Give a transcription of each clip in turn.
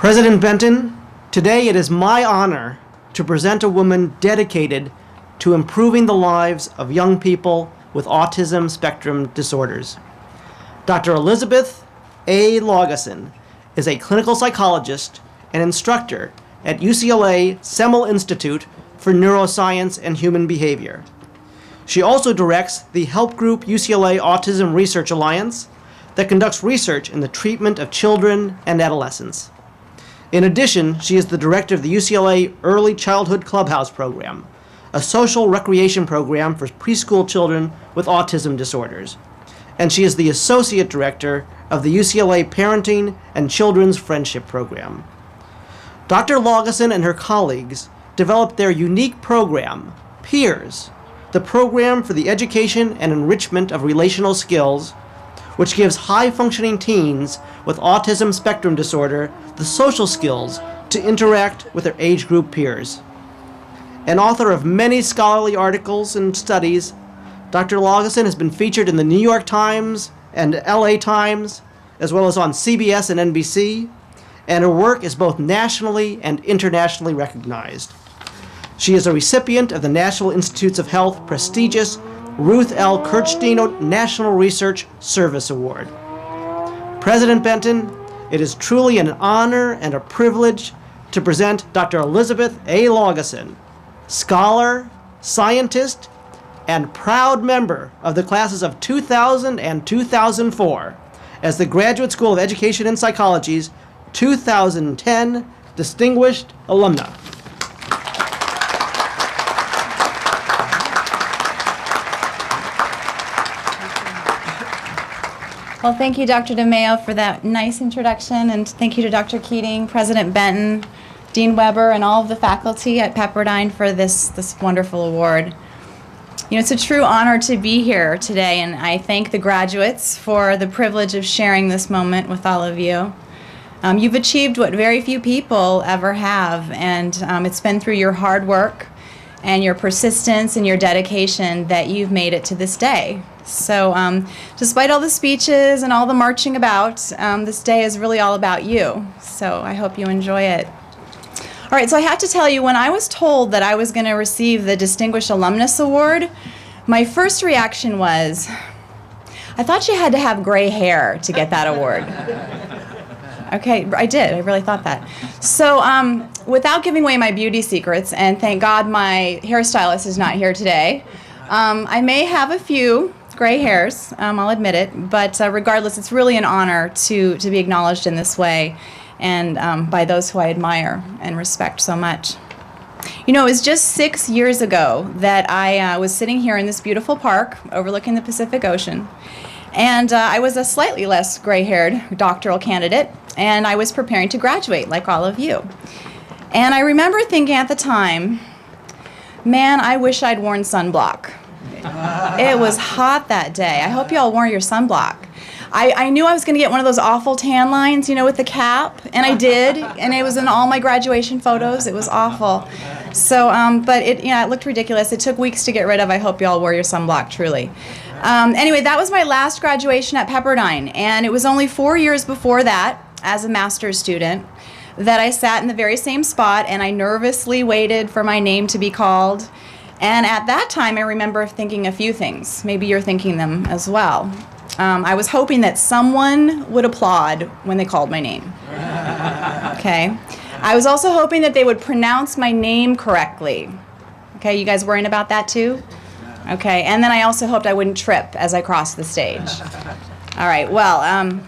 President Benton, today it is my honor to present a woman dedicated to improving the lives of young people with autism spectrum disorders. Dr. Elizabeth A. Lageson is a clinical psychologist and instructor at UCLA Semel Institute for Neuroscience and Human Behavior. She also directs the Help Group UCLA Autism Research Alliance that conducts research in the treatment of children and adolescents. In addition, she is the director of the UCLA Early Childhood Clubhouse Program, a social recreation program for preschool children with autism disorders. And she is the associate director of the UCLA Parenting and Children's Friendship Program. Dr. Lageson and her colleagues developed their unique program, PEERS, the Program for the Education and Enrichment of Relational Skills, which gives high-functioning teens with autism spectrum disorder the social skills to interact with their age group peers. An author of many scholarly articles and studies, Dr. Lageson has been featured in the New York Times and LA Times, as well as on CBS and NBC, and her work is both nationally and internationally recognized. She is a recipient of the National Institutes of Health prestigious Ruth L. Kirchstein National Research Service Award. President Benton, it is truly an honor and a privilege to present Dr. Elizabeth A. Lageson, scholar, scientist, and proud member of the classes of 2000 and 2004 as the Graduate School of Education and Psychology's 2010 Distinguished Alumna. Well, thank you, Dr. DeMeo, for that nice introduction, and thank you to Dr. Keating, President Benton, Dean Weber, and all of the faculty at Pepperdine for this wonderful award. You know, it's a true honor to be here today, and I thank the graduates for the privilege of sharing this moment with all of you. You've achieved what very few people ever have, and it's been through your hard work and your persistence and your dedication that you've made it to this day. So despite all the speeches and all the marching about, this day is really all about you. So I hope you enjoy it. All right, so I have to tell you, when I was told that I was going to receive the Distinguished Alumnus Award, my first reaction was, I thought you had to have gray hair to get that award. Okay, I did. I really thought that. So without giving away my beauty secrets, and thank God my hairstylist is not here today, I may have a few gray hairs, I'll admit it, but regardless, it's really an honor to be acknowledged in this way and by those who I admire and respect so much. You know, it was just 6 years ago that I was sitting here in this beautiful park overlooking the Pacific Ocean, and I was a slightly less gray-haired doctoral candidate, and I was preparing to graduate like all of you. And I remember thinking at the time, man, I wish I'd worn sunblock. It was hot that day. I hope you all wore your sunblock. I knew I was going to get one of those awful tan lines, you know, with the cap, and I did, and it was in all my graduation photos. It was awful. So, but it looked ridiculous. It took weeks to get rid of. I hope you all wore your sunblock, truly. Anyway, that was my last graduation at Pepperdine, and it was only 4 years before that, as a master's student, that I sat in the very same spot, and I nervously waited for my name to be called. And at that time, I remember thinking a few things. Maybe you're thinking them as well. I was hoping that someone would applaud when they called my name. Okay. I was also hoping that they would pronounce my name correctly. Okay, you guys worrying about that too? Okay, and then I also hoped I wouldn't trip as I crossed the stage. All right, well,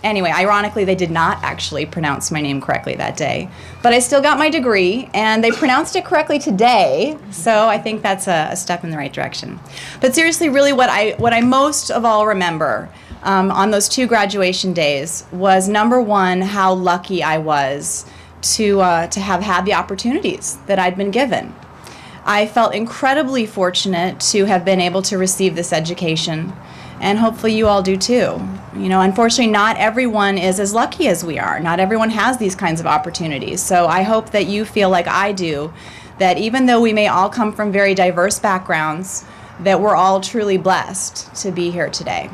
anyway, ironically, they did not actually pronounce my name correctly that day. But I still got my degree, and they pronounced it correctly today, so I think that's a step in the right direction. But seriously, really what I most of all remember on those 2 graduation days was, number one, how lucky I was to have had the opportunities that I'd been given. I felt incredibly fortunate to have been able to receive this education, and hopefully you all do too. You know, unfortunately, not everyone is as lucky as we are. Not everyone has these kinds of opportunities. So I hope that you feel like I do, that even though we may all come from very diverse backgrounds, that we're all truly blessed to be here today.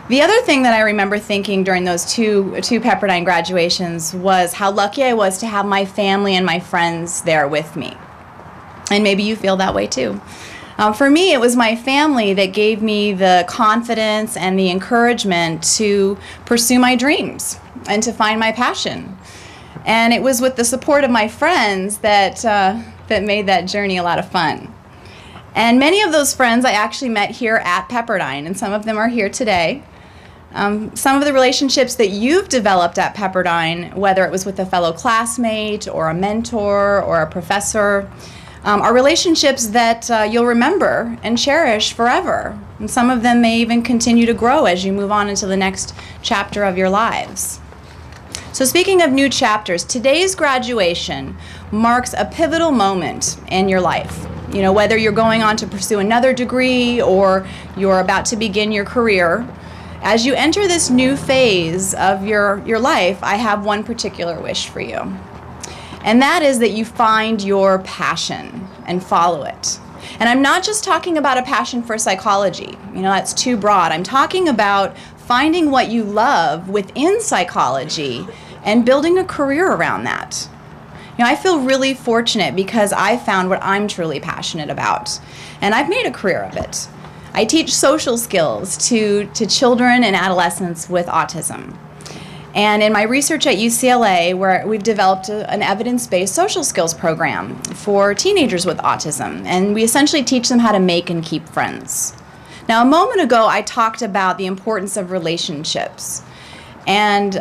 The other thing that I remember thinking during those two Pepperdine graduations was how lucky I was to have my family and my friends there with me. And maybe you feel that way too. For me, it was my family that gave me the confidence and the encouragement to pursue my dreams and to find my passion. And it was with the support of my friends that made that journey a lot of fun. And many of those friends I actually met here at Pepperdine, and some of them are here today. Some of the relationships that you've developed at Pepperdine, whether it was with a fellow classmate or a mentor or a professor, are relationships that you'll remember and cherish forever. And some of them may even continue to grow as you move on into the next chapter of your lives. So speaking of new chapters, today's graduation marks a pivotal moment in your life. You know, whether you're going on to pursue another degree or you're about to begin your career, as you enter this new phase of your life, I have one particular wish for you. And that is that you find your passion and follow it. And I'm not just talking about a passion for psychology. You know, that's too broad. I'm talking about finding what you love within psychology and building a career around that. You know, I feel really fortunate because I found what I'm truly passionate about. And I've made a career of it. I teach social skills to children and adolescents with autism. And in my research at UCLA, where we've developed an evidence-based social skills program for teenagers with autism, and we essentially teach them how to make and keep friends. Now, a moment ago, I talked about the importance of relationships. And,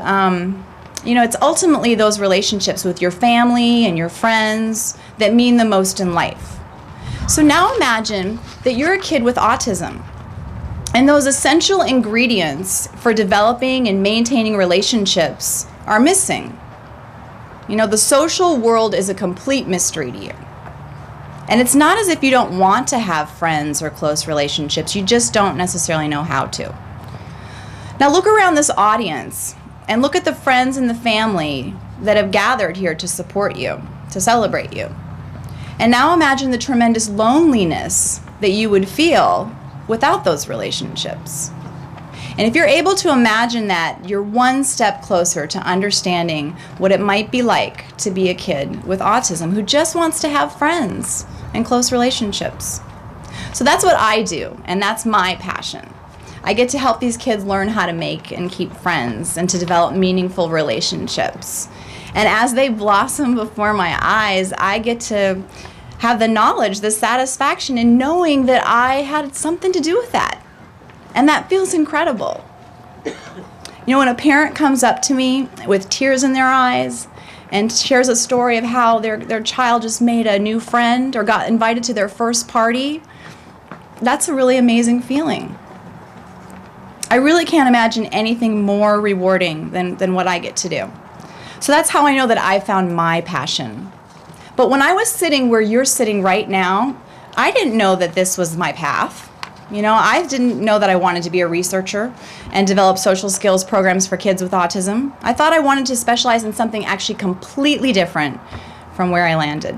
you know, it's ultimately those relationships with your family and your friends that mean the most in life. So now imagine that you're a kid with autism. And those essential ingredients for developing and maintaining relationships are missing. You know, the social world is a complete mystery to you. And it's not as if you don't want to have friends or close relationships, you just don't necessarily know how to. Now look around this audience and look at the friends and the family that have gathered here to support you, to celebrate you. And now imagine the tremendous loneliness that you would feel without those relationships. And if you're able to imagine that, you're one step closer to understanding what it might be like to be a kid with autism who just wants to have friends and close relationships. So that's what I do, and that's my passion. I get to help these kids learn how to make and keep friends and to develop meaningful relationships. And as they blossom before my eyes, I get to have the knowledge, the satisfaction in knowing that I had something to do with that. And that feels incredible. You know, when a parent comes up to me with tears in their eyes and shares a story of how their child just made a new friend or got invited to their first party, that's a really amazing feeling. I really can't imagine anything more rewarding than what I get to do. So that's how I know that I found my passion. But when I was sitting where you're sitting right now, I didn't know that this was my path. You know, I didn't know that I wanted to be a researcher and develop social skills programs for kids with autism. I thought I wanted to specialize in something actually completely different from where I landed.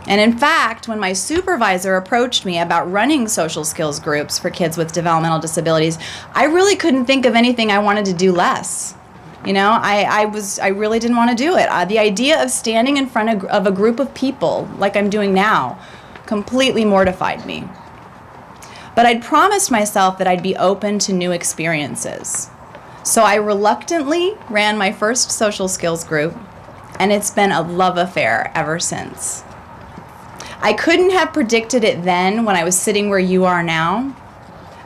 And in fact, when my supervisor approached me about running social skills groups for kids with developmental disabilities, I really couldn't think of anything I wanted to do less. You know, I really didn't want to do it. The idea of standing in front of a group of people like I'm doing now completely mortified me. But I'd promised myself that I'd be open to new experiences. So I reluctantly ran my first social skills group, and it's been a love affair ever since. I couldn't have predicted it then when I was sitting where you are now.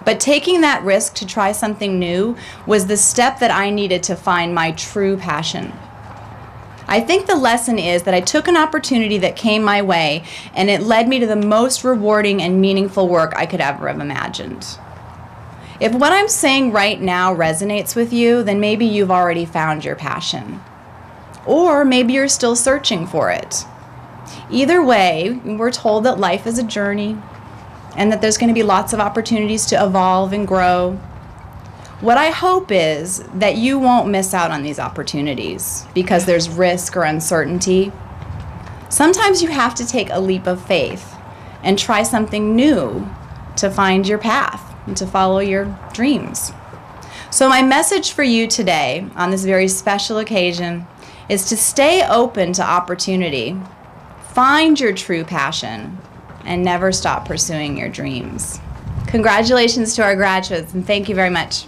But taking that risk to try something new was the step that I needed to find my true passion. I think the lesson is that I took an opportunity that came my way, and it led me to the most rewarding and meaningful work I could ever have imagined. If what I'm saying right now resonates with you, then maybe you've already found your passion. Or maybe you're still searching for it. Either way, we're told that life is a journey, and that there's going to be lots of opportunities to evolve and grow. What I hope is that you won't miss out on these opportunities because there's risk or uncertainty. Sometimes you have to take a leap of faith and try something new to find your path and to follow your dreams. So my message for you today on this very special occasion is to stay open to opportunity, find your true passion, and never stop pursuing your dreams. Congratulations to our graduates, and thank you very much.